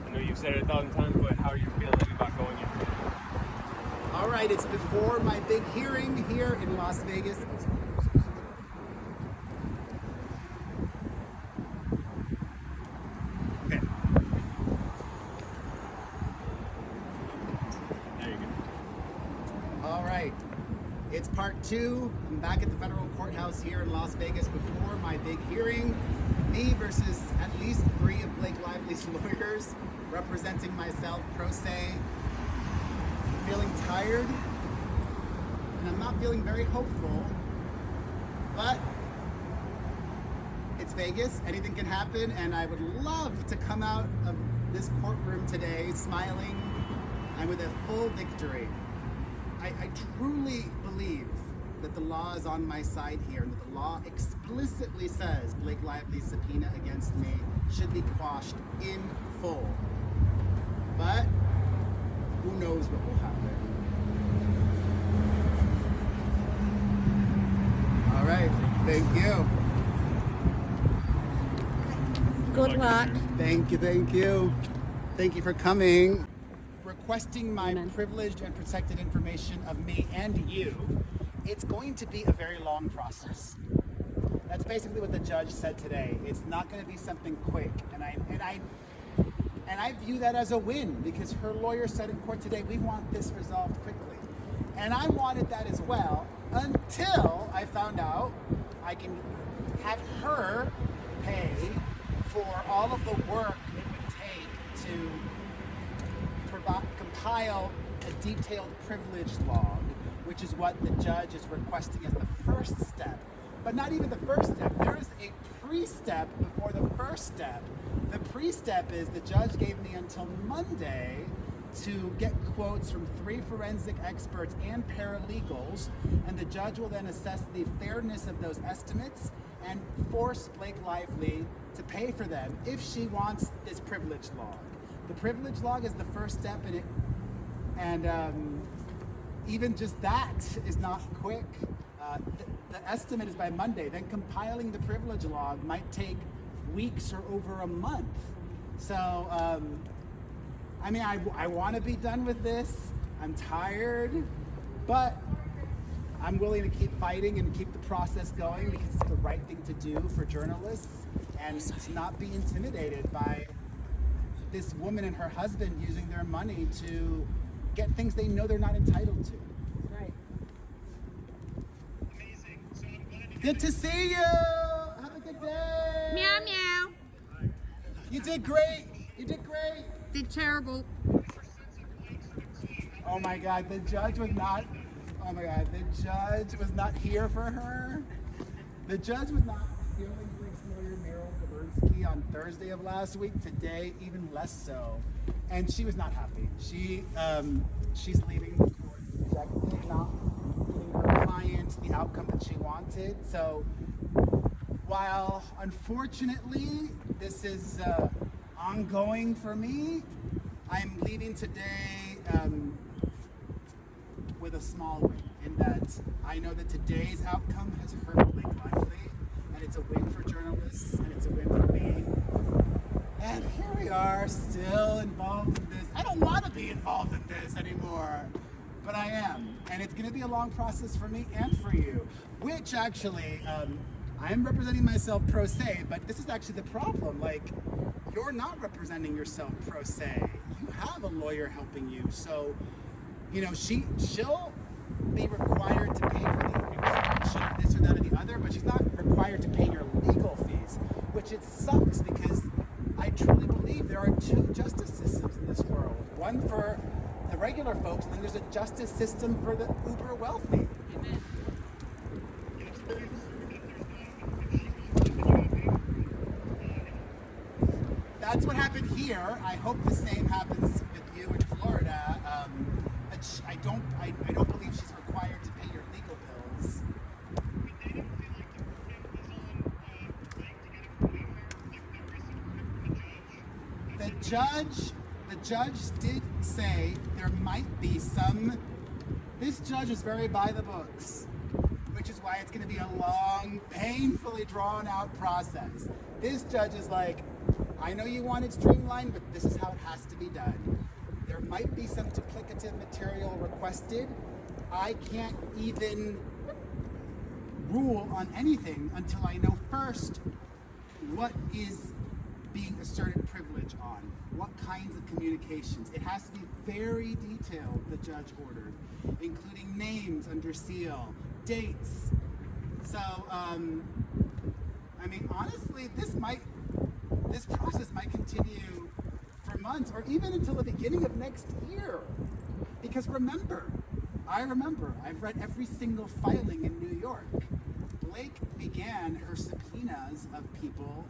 I know you've said it 1,000 times, but how are you feeling about going in? All right, it's before my big hearing here in Las Vegas. Okay. There you go. All right, it's part 2. I'm back at the federal courthouse here in Las Vegas before my big hearing. Me versus at least 3 of Blake Lively's lawyers, representing myself pro se. I'm feeling tired, and I'm not feeling very hopeful, but it's Vegas, anything can happen, and I would love to come out of this courtroom today smiling and with a full victory. I truly believe that the law is on my side here, and that the law explicitly says Blake Lively's subpoena against me should be quashed in full. But who knows what will happen? All right, thank you. Good luck. Thank you, thank you. Thank you for coming. Requesting my Amen. privileged and protected information of me and you, it's going to be a very long process. That's basically what the judge said today. It's not going to be something quick, and I view that as a win, because her lawyer said in court today, we want this resolved quickly. And I wanted that as well, until I found out I can have her pay for all of the work it would take to compile a detailed privilege log, which is what the judge is requesting as the first step. But not even the first step. There is a pre-step before the first step. The pre-step is the judge gave me until Monday to get quotes from 3 forensic experts and paralegals, and the judge will then assess the fairness of those estimates and force Blake Lively to pay for them if she wants this privilege log. The privilege log is the first step in it, and even just that is not quick. The estimate is by Monday. Then compiling the privilege log might take weeks or over a month. So, I mean, I want to be done with this. I'm tired, but I'm willing to keep fighting and keep the process going, because it's the right thing to do for journalists, and to not be intimidated by this woman and her husband using their money to get things they know they're not entitled to. Right. Good to see you. Have a good day. Meow meow. You did great. You did great. Did terrible. Oh my God, the judge was not. Oh my God, the judge was not here for her. The judge was not hearing Blake's lawyer Meryl Gabernsky on Thursday of last week. Today, even less so, and she was not happy. She's leaving the court rejected, not giving her client the outcome that she wanted. So, while unfortunately this is ongoing for me, I'm leaving today with a small win, in that I know that today's outcome has hurt Blake Lively, and it's a win for journalists, and it's a win for me. And here we are, still involved in this. I don't want to be involved in this anymore, but I am. And it's going to be a long process for me and for you, which actually, I am representing myself pro se, but this is actually the problem. Like, you're not representing yourself pro se. You have a lawyer helping you. So, you know, she'll be required to pay for the extraction of this or that or the other, but she's not required to pay your legal fees, which it sucks, because I truly believe there are 2 justice systems in this world. One for the regular folks, and then there's a justice system for the uber wealthy. Amen. That's what happened here. I hope the same happens with you in Florida. I don't believe she's required to pay your legal bills. The judge did say there might be some. This judge is very by the books, which is why it's going to be a long, painfully drawn out process. This judge is like, I know you want it streamlined, but this is how it has to be done. There might be some duplicative material requested. I can't even rule on anything until I know first what is being asserted privilege on, what kinds of communications. It has to be very detailed, the judge ordered, including names under seal, dates. So, I mean, honestly, this process might continue for months or even until the beginning of next year. Because I've read every single filing in New York. Blake began her subpoenas of people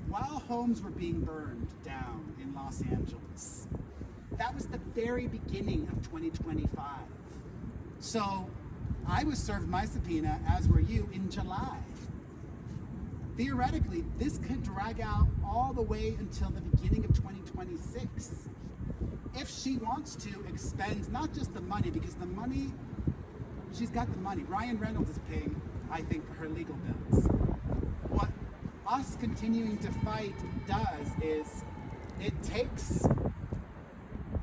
while homes were being burned down in Los Angeles. That was the very beginning of 2025. So I was served my subpoena, as were you, in July. Theoretically, this could drag out all the way until the beginning of 2026. If she wants to expend not just the money, because the money, she's got the money. Ryan Reynolds is paying, I think, her legal bills. What us continuing to fight does is it takes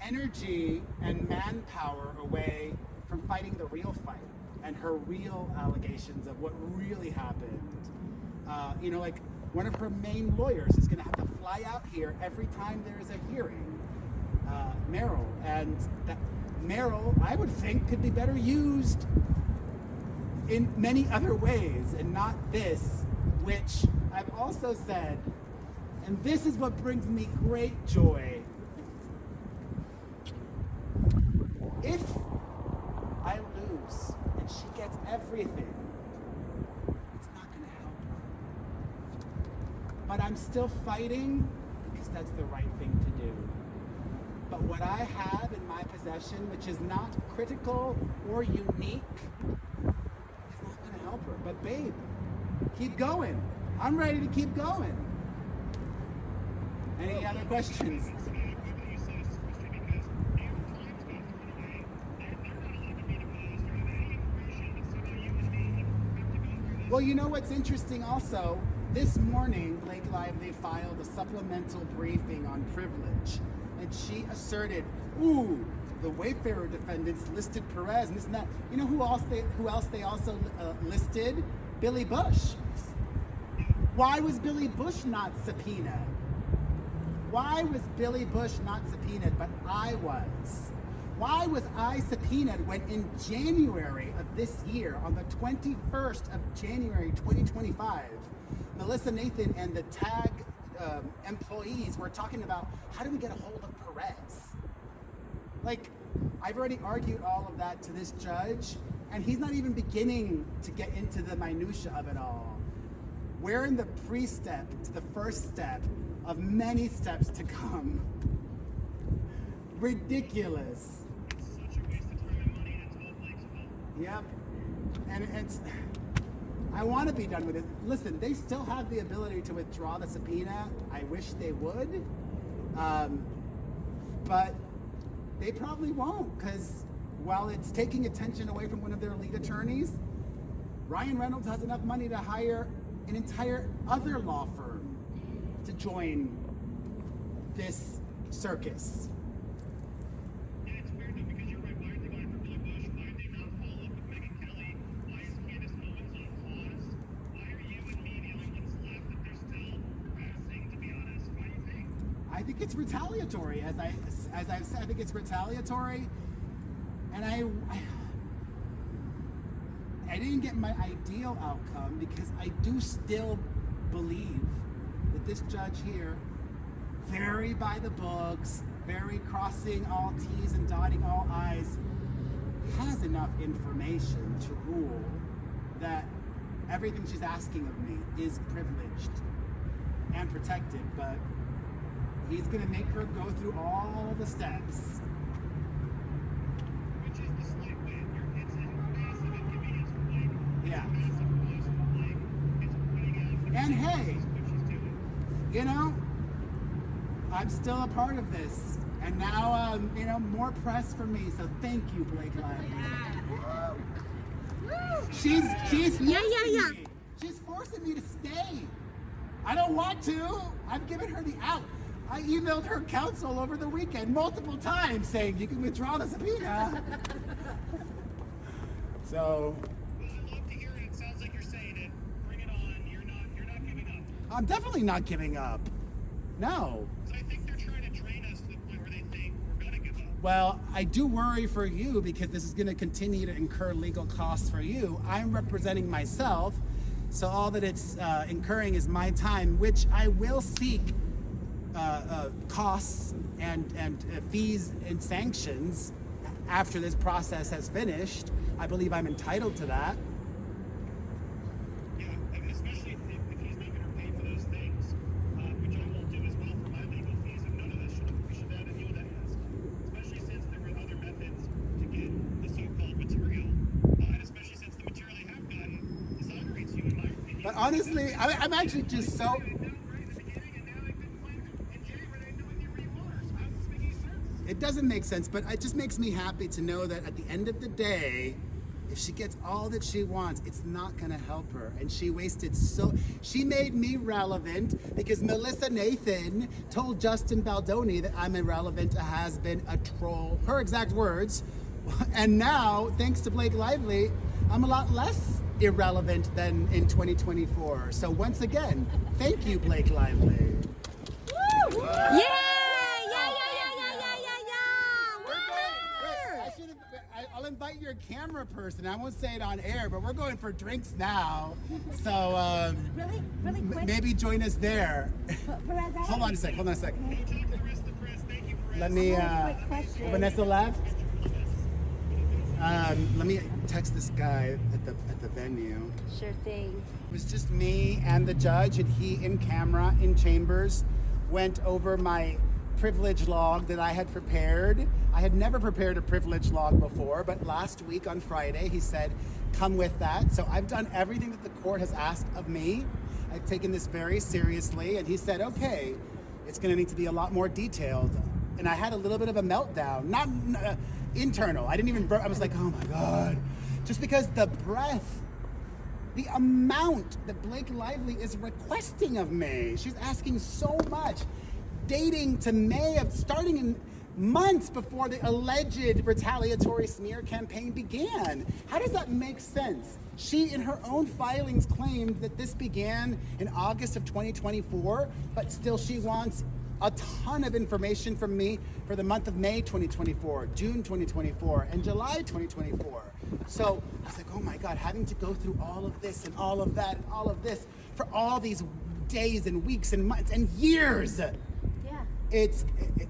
energy and manpower away from fighting the real fight and her real allegations of what really happened. Like one of her main lawyers is going to have to fly out here every time there is a hearing. Merrill, and that Merrill, I would think, could be better used in many other ways and not this, which I've also said, and this is what brings me great joy. If I lose and she gets everything, it's not going to help her. But I'm still fighting because that's the right thing to do. But what I have in my possession, which is not critical or unique, is not going to help her. But babe, keep going. I'm ready to keep going. Any other questions? Well, you know what's interesting also? This morning, Blake Lively filed a supplemental briefing on privilege. And she asserted, the Wayfarer defendants listed Perez and this and that. You know who else they also listed? Billy Bush. Why was Billy Bush not subpoenaed? Why was Billy Bush not subpoenaed, but I was? Why was I subpoenaed when in January of this year, on the 21st of January 2025, Melissa Nathan and the TAG employees were talking about how do we get a hold of Perez? Like, I've already argued all of that to this judge, and he's not even beginning to get into the minutia of it all. We're in the pre-step to the first step of many steps to come. Ridiculous. It's such a waste of time and money, and it's all Blake's fault. Yep. And it's, I want to be done with it. Listen, they still have the ability to withdraw the subpoena. I wish they would. But they probably won't, because while it's taking attention away from one of their lead attorneys, Ryan Reynolds has enough money to hire an entire other law firm to join this circus. And it's weird though, because you're right. Why are they going for Billy Bush? Why did they not follow up with Megyn Kelly? Why is Candace Owens on pause? Why are you and me the only ones left that they're still harassing, to be honest? Why do you think? I think it's retaliatory, as I've said. I think it's retaliatory, and I didn't get my ideal outcome because I do still believe that this judge here, very by the books, very crossing all T's and dotting all I's, has enough information to rule that everything she's asking of me is privileged and protected, but he's going to make her go through all the steps. Which is the slight win. It's a massive inconvenience for Blake. Yeah. It's a massive loss for Blake. It's putting out for And hey, what she's doing. you know, I'm still a part of this. And now, more press for me. So thank you, Blake Lively. She's forcing me. She's forcing me to stay. I don't want to. I've given her the out. I emailed her counsel over the weekend multiple times saying you can withdraw the subpoena. So Well, I love to hear it. It sounds like you're saying it. Bring it on. You're not giving up. I'm definitely not giving up. No. So I think they're trying to drain us to the point where they think we're gonna give up. Well, I do worry for you because this is going to continue to incur legal costs for you. I'm representing myself, so all that it's incurring is my time, which I will seek costs and fees and sanctions after this process has finished. I believe I'm entitled to that. Yeah, I mean, especially if he's making her pay for those things, which I will do as well for my legal fees. And none of this we should have any of that is, especially since there were other methods to get the so-called material, and especially since the material they have gotten exonerates you, in my opinion. But honestly, I'm actually just so. It doesn't make sense, but it just makes me happy to know that at the end of the day, if she gets all that she wants, it's not gonna help her. And she made me relevant because Melissa Nathan told Justin Baldoni that I'm irrelevant, a has-been, a troll, her exact words. And now, thanks to Blake Lively, I'm a lot less irrelevant than in 2024. So once again, thank you, Blake Lively. Woo! Yeah! I'll invite your camera person. I won't say it on air, but we're going for drinks now. So Really quick. maybe join us there. Perez, Hold on a sec. Talk to the rest of the press. Thank you, Perez. Let me. quick question. Vanessa left. Let me text this guy at the venue. Sure thing. It was just me and the judge, and he in camera in chambers went over my privilege log that I had prepared. I had never prepared a privilege log before, but last week on Friday he said, come with that. So I've done everything that the court has asked of me. I've taken this very seriously, and he said, okay, it's gonna need to be a lot more detailed. And I had a little bit of a meltdown, not internal. I didn't even, I was like, oh my God. Just because the breadth, the amount that Blake Lively is requesting of me. She's asking so much. Dating to May of starting in months before the alleged retaliatory smear campaign began. How does that make sense? She, in her own filings, claimed that this began in August of 2024, but still she wants a ton of information from me for the month of May 2024, June 2024, and July 2024. So I was like, oh my God, having to go through all of this and all of that and all of this for all these days and weeks and months and years.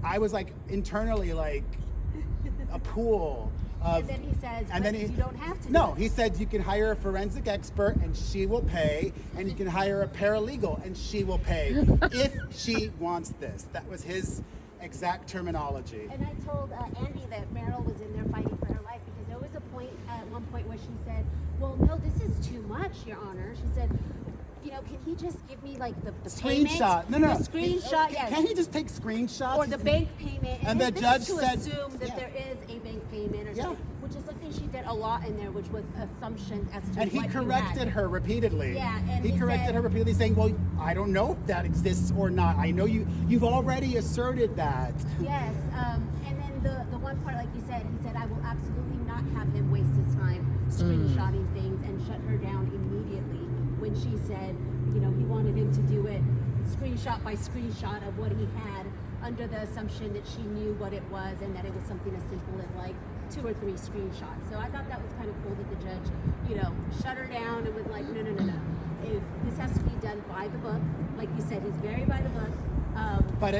I was like internally like a pool of. And then he says, and then you don't have to. No, he said you can hire a forensic expert and she will pay, and you can hire a paralegal and she will pay if she wants this. That was his exact terminology. And I told Andy that Meryl was in there fighting for her life because there was a point at one point where she said, well, no, this is too much, Your Honor. She said, you know, can he just give me like the screenshot? Payment? No. The screenshot, yes. Can he just take screenshots? Or the bank payment. And the this judge is to said, assume that yeah. there is a bank payment or Yeah. something, which is something she did a lot in there, which was assumptions as to And he what you corrected had. her repeatedly. Yeah, and he he corrected said- her repeatedly, saying, "Well, I don't know if that exists or not. I know you've already asserted that." Yes, and then the one part, like you said, he said, I will absolutely not have him waste his time screenshotting things and shut her down immediately when she said, you know, he wanted him to do it screenshot by screenshot of what he had under the assumption that she knew what it was and that it was something as simple as like 2 or 3 screenshots. So I thought that was kind of cool that the judge, you know, shut her down and was like, no. If this has to be done by the book, like you said, he's very by the book. But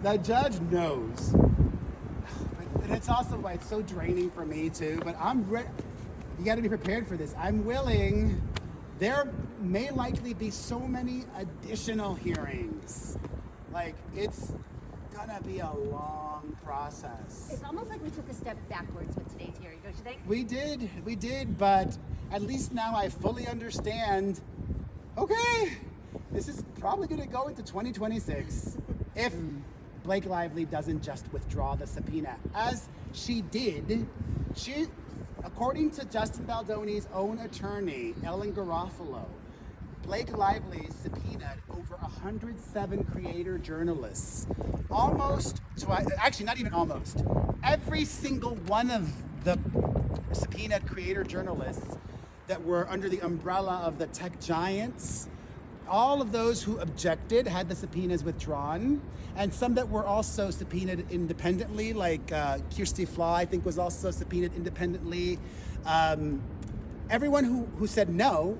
the judge knows. And it's also why it's so draining for me too. But you got to be prepared for this. I'm willing. There may likely be so many additional hearings. Like, it's gonna be a long process. It's almost like we took a step backwards with today's hearing, don't you think? We did, but at least now I fully understand, okay, this is probably gonna go into 2026 if Blake Lively doesn't just withdraw the subpoena, as she did. According to Justin Baldoni's own attorney, Ellen Garofalo, Blake Lively subpoenaed over 107 creator journalists. Almost, actually not even almost, every single one of the subpoenaed creator journalists that were under the umbrella of the tech giants, all of those who objected had the subpoenas withdrawn, and some that were also subpoenaed independently, like Kirsty Flaw, I think, was also subpoenaed independently. Everyone who said no,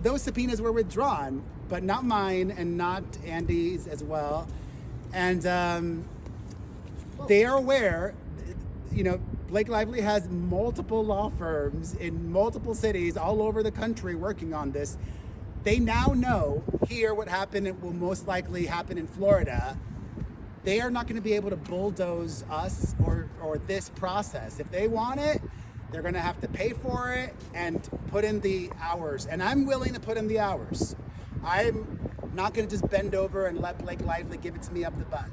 those subpoenas were withdrawn, but not mine and not Andy's as well. And they are aware, you know, Blake Lively has multiple law firms in multiple cities all over the country working on this. They now know here what happened. It will most likely happen in Florida. They are not going to be able to bulldoze us or this process. If they want it, they're going to have to pay for it and put in the hours. And I'm willing to put in the hours. I'm not going to just bend over and let Blake Lively give it to me up the butt.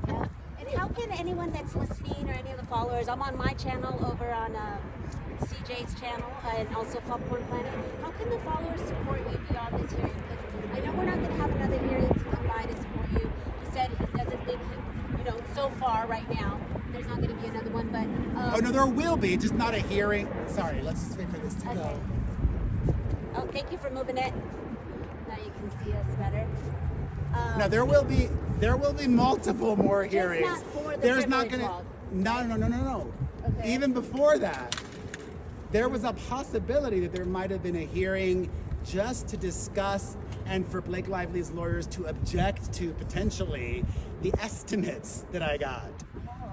Yeah. And how can anyone that's listening or any of the followers, I'm on my channel over on CJ's channel and also Popcorn Planet, how can the followers support you beyond this hearing? Because I know we're not going to have another hearing to come by to support you. He said he doesn't think so far right now, there's not going to be another one, but... oh, no, there will be, just not a hearing. Sorry, let's just wait for this to go. Oh, thank you for moving it. Now you can see us better. Now there will be multiple more hearings. Not for the There's not privilege gonna. log. No. Okay. Even before that, there was a possibility that there might have been a hearing just to discuss and for Blake Lively's lawyers to object to potentially the estimates that I got.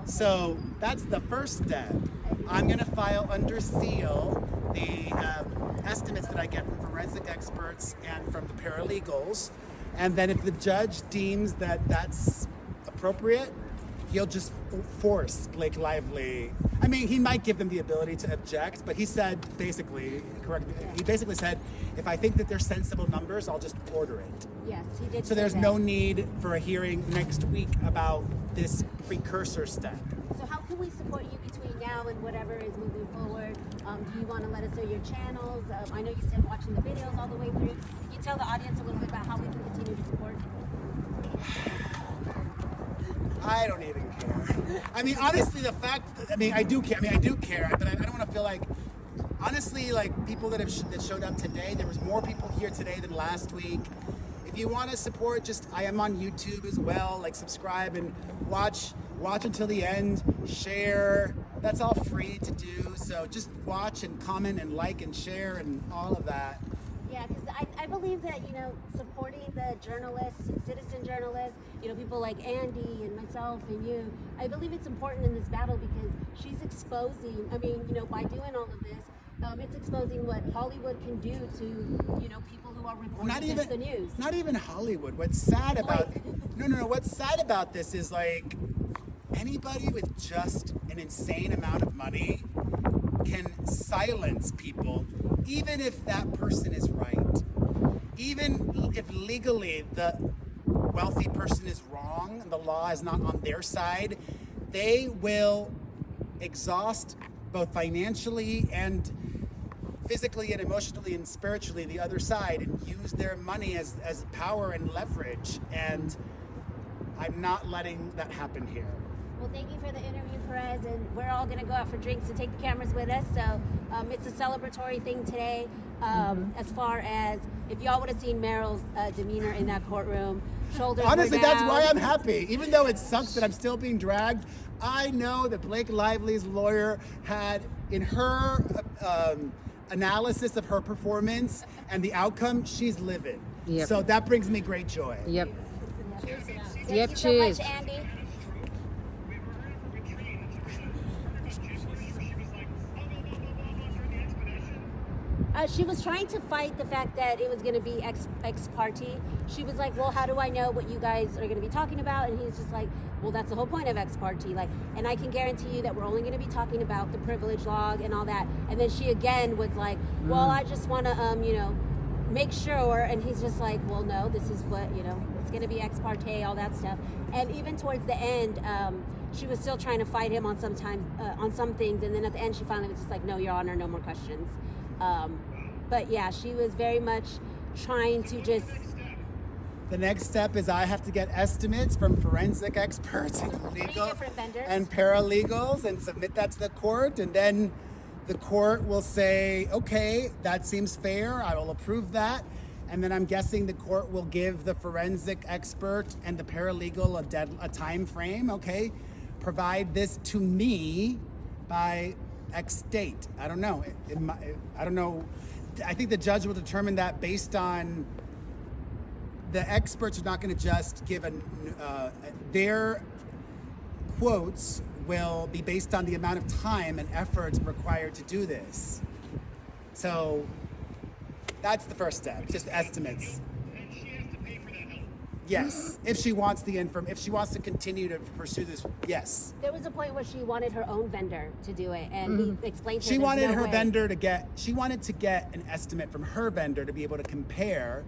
So that's the first step. I'm going to file under seal the estimates that I get from forensic experts and from the paralegals. And then if the judge deems that that's appropriate, he'll just force Blake Lively. I mean, he might give them the ability to object, but he said basically, he basically said, if I think that they're sensible numbers, I'll just order it. Yes, he did. So there's no need for a hearing next week about this precursor step. So how can we support you between now and whatever is moving forward? Do you want to let us know your channels? I know you said watching the videos all the way through. Can you tell the audience a little bit about how we can continue to support? I don't even care. I mean, honestly, I do care, but I don't want to feel like, honestly, like people that showed up today, there was more people here today than last week. If you want to support, I am on YouTube as well, like subscribe and watch until the end, share. That's all free to do. So just watch and comment and like and share and all of that. Yeah, because I believe that, supporting the journalists, citizen journalists, people like Andy and myself and you, I believe it's important in this battle because she's exposing, by doing all of this, it's exposing what Hollywood can do to, people who are reporting against the news. Not even Hollywood. What's sad about, what's sad about this is like, anybody with just an insane amount of money can silence people, even if that person is right. Even if legally the wealthy person is wrong and the law is not on their side, they will exhaust both financially and physically and emotionally and spiritually the other side and use their money as power and leverage. And I'm not letting that happen here. Well, thank you for the interview, Perez, and we're all going to go out for drinks and take the cameras with us. So it's a celebratory thing today. As far as if y'all would have seen Meryl's demeanor in that courtroom, shoulders honestly, were down. that's why I'm happy. Even though it sucks that I'm still being dragged, I know that Blake Lively's lawyer had in her analysis of her performance and the outcome, she's livid. Yep. So that brings me great joy. Yep. Thank Yep, you so cheers. much, Andy. She was trying to fight the fact that it was going to be ex parte. She was like, well, how do I know what you guys are going to be talking about? And he's just like, well, that's the whole point of ex parte. Like, and I can guarantee you that we're only going to be talking about the privilege log and all that. And then she again was like, well, I just want to, make sure. And he's just like, well, no, this is what, it's going to be ex parte, all that stuff. And even towards the end, she was still trying to fight him on some things. And then at the end, she finally was just like, no, Your Honor, no more questions. But yeah, she was very much trying to just The next step is I have to get estimates from forensic experts and legal different vendors. and paralegals and submit that to the court, and then the court will say, okay, that seems fair, I will approve that. And then I'm guessing the court will give the forensic expert and the paralegal a time frame. Okay, provide this to me by X date. I don't know. I don't know. I think the judge will determine that based on the experts are not going to just give their quotes will be based on the amount of time and effort required to do this. So that's the first step, just estimates. And she has to pay for that help. Yes, if she wants if she wants to continue to pursue this, yes. there was a point where she wanted her own vendor to do it, and he explained to her She there's wanted no her way. vendor she wanted to get an estimate from her vendor to be able to compare.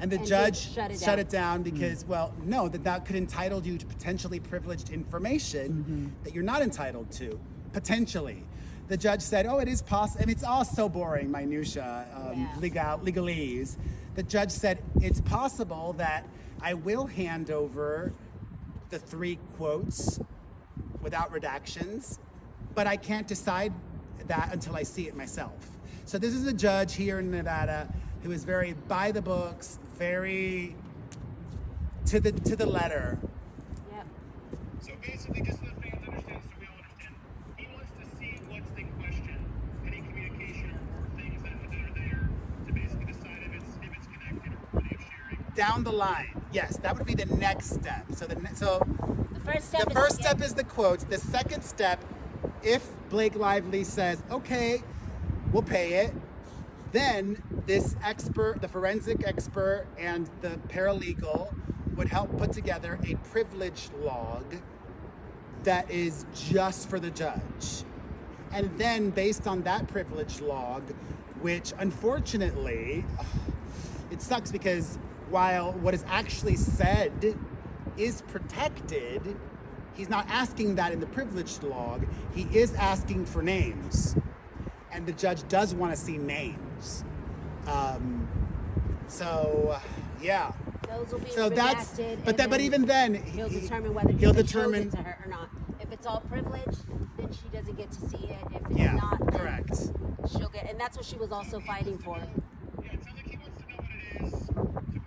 And the And he judge shut it down because, well, no, that could entitle you to potentially privileged information that you're not entitled to, potentially. The judge said, oh, it is possible. I mean, it's all so boring, minutia, legalese. The judge said, it's possible that I will hand over the 3 quotes without redactions, but I can't decide that until I see it myself. So this is a judge here in Nevada who is very by the books, very to the letter. Yep. So basically, just so the fans understand, so we all understand, he wants to see what's in question, any communication or things that are there to basically decide if it's connected or worthy of sharing. Down the line, yes, that would be the next step. So The first step is the quotes. The second step, if Blake Lively says, okay, we'll pay it, then this expert, the forensic expert and the paralegal would help put together a privilege log that is just for the judge. And then based on that privilege log, which unfortunately, it sucks because while what is actually said is protected, he's not asking that in the privileged log. He is asking for names. And the judge does want to see names. Yeah. Those will be So that's, redacted, but and but then even then, he'll determine whether he'll he determine. shows it to her or not. If it's all privileged, then she doesn't get to see it. If it's Yeah, not, then correct. she'll get, and that's what she was also fighting for. Yeah, it sounds like he wants to know what it is. At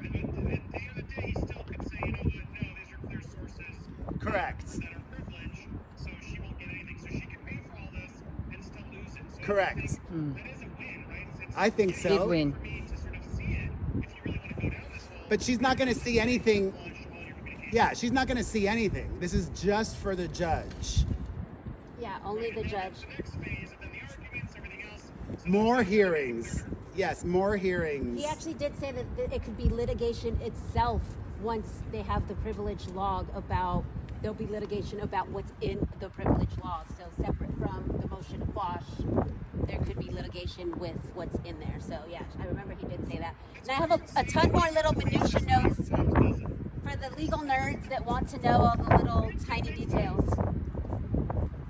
the end of the day, he still could say, you know what, no, these are clear sources. Correct. That are privileged, so she won't get anything. So she can pay for all this and still lose it. So Correct. I think that is a win, right? It's I think getting so. easy for me to sort of see it if you really want to go down this whole But she's not going to see anything. launch all your communication. Yeah, she's not going to see anything. This is just for the judge. Yeah, only the judge. The next phase, and then the arguments, everything else. So More hearings. Yes, more hearings. He actually did say that it could be litigation itself once they have the privilege log about, there'll be litigation about what's in the privilege log. So separate from the motion to quash, there could be litigation with what's in there. So yeah, I remember he did say that. And I have a ton more little minutia notes for the legal nerds that want to know all the little tiny details.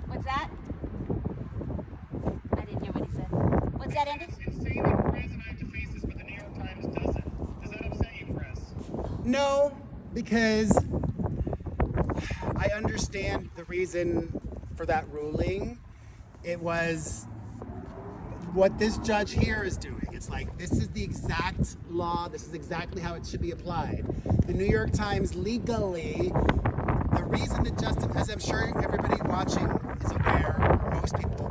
What's that? I didn't hear what he said. What's that, Andy? It's saying that Perez and I have to face this, but the New York Times doesn't. Does that upset you, Perez? No, because I understand the reason for that ruling. It was what this judge here is doing. It's like, this is the exact law. This is exactly how it should be applied. The New York Times legally, the reason that Justin, as I'm sure everybody watching is aware, or most people,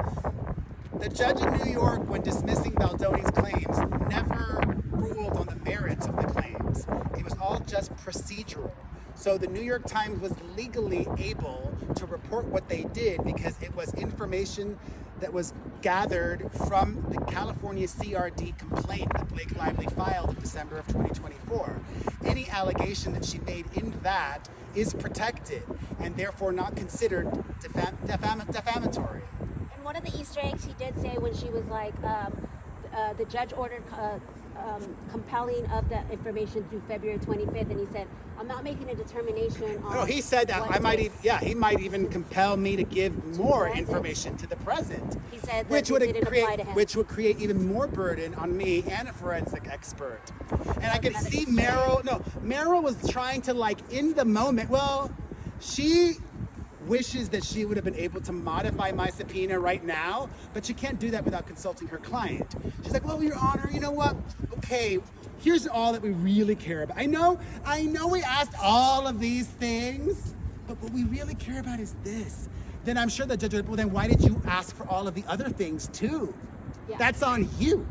the judge in New York, when dismissing Baldoni's claims, never ruled on the merits of the claims. It was all just procedural. So the New York Times was legally able to report what they did because it was information that was gathered from the California CRD complaint that Blake Lively filed in December of 2024. Any allegation that she made in that is protected and therefore not considered defamatory. And one of the Easter eggs he did say when she was like, the judge ordered compelling of that information through February 25th, and he said, "I'm not making a determination on." No, he said that what I might dates." even, yeah, he might even compel me to give more present. information to the present. He said that which it would didn't apply to him. which would create even more burden on me and a forensic expert. And I could That's see insane. Meryl was trying to, like, in the moment, well, she wishes that she would have been able to modify my subpoena right now, but she can't do that without consulting her client. She's like, well, Your Honor, you know what? Okay, here's all that we really care about. I know we asked all of these things, but what we really care about is this. Then I'm sure the judge would, well, then why did you ask for all of the other things too? Yeah. That's on you.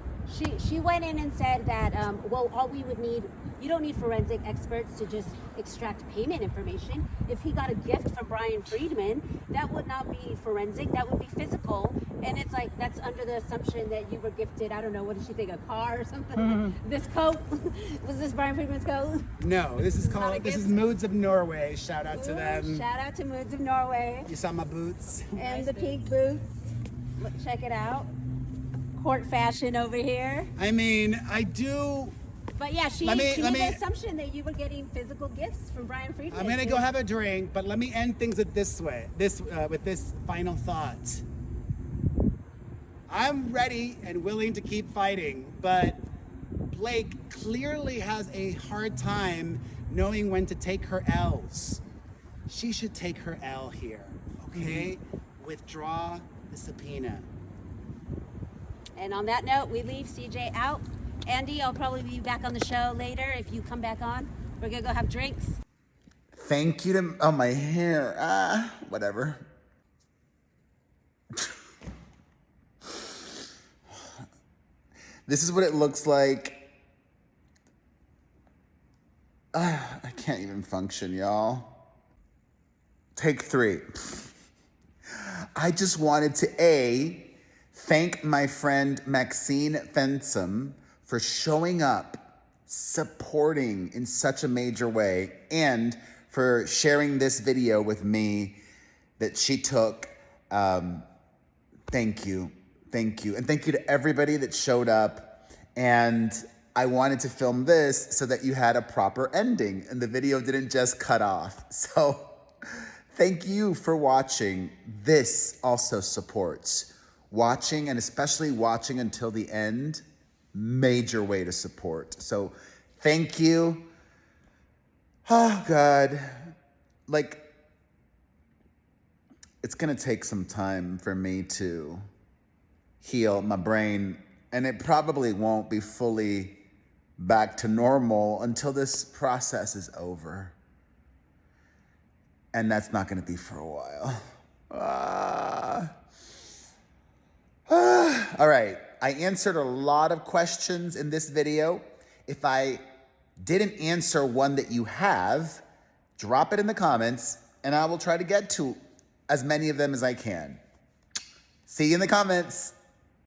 She went in and said that, well, all we would need, you don't need forensic experts to just extract payment information. If he got a gift from Brian Friedman, that would not be forensic, that would be physical. And it's like, that's under the assumption that you were gifted, I don't know, what did she think, a car or something? This coat, was this Brian Friedman's coat? No, this is Not a this is gift. Moods of Norway. Shout out to Ooh, them. Shout out to Moods of Norway You saw my boots? and the pink boots. Look, check it out. Court fashion over here. I mean, I do. But yeah, she Let made me- the assumption that you were getting physical gifts from Brian Friedman. I'm gonna go have a drink, but let me end things with this with this final thought. I'm ready and willing to keep fighting, but Blake clearly has a hard time knowing when to take her L's. She should take her L here, okay? Withdraw the subpoena. And on that note, we leave CJ out. Andy, I'll probably be back on the show later if you come back on. We're gonna go have drinks. Thank you to, oh, my hair, whatever. This is what it looks like. I can't even function, y'all. Take 3. I just wanted to, thank my friend Maxine Fensom for showing up, supporting in such a major way, and for sharing this video with me that she took. Thank you. Thank you. And thank you to everybody that showed up. And I wanted to film this so that you had a proper ending and the video didn't just cut off. So thank you for watching. This also supports. Watching, and especially watching until the end, major way to support. So thank you. Oh God, like, it's gonna take some time for me to heal my brain, and it probably won't be fully back to normal until this process is over. And that's not gonna be for a while. All right, I answered a lot of questions in this video. If I didn't answer one that you have, drop it in the comments and I will try to get to as many of them as I can. See you in the comments.